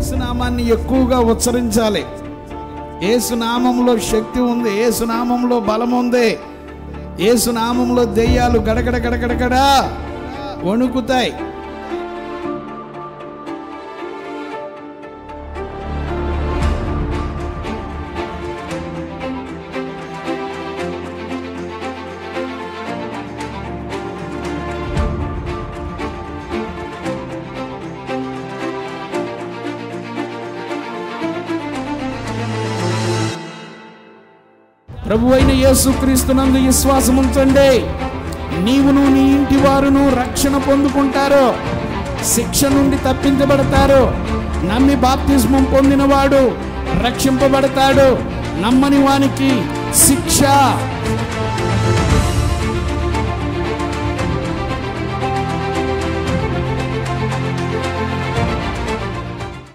యేసునామాన్ని ఎక్కువగా ఉచ్చరించాలి. యేసునామంలో శక్తి ఉంది, యేసునామంలో బలం ఉంది, యేసునామంలో దెయ్యాలు గడగడ గడగడగడ వణుకుతాయి. ప్రభువైన యేసుక్రీస్తునందు విశ్వాసం ఉంచండి, నీవును నీ ఇంటి వారును రక్షణ పొందుకుంటారు, శిక్ష నుండి తప్పించబడతారు. నమ్మి బాప్తిస్మం పొందినవాడు రక్షింపబడతాడు, నమ్మని వానికి శిక్ష.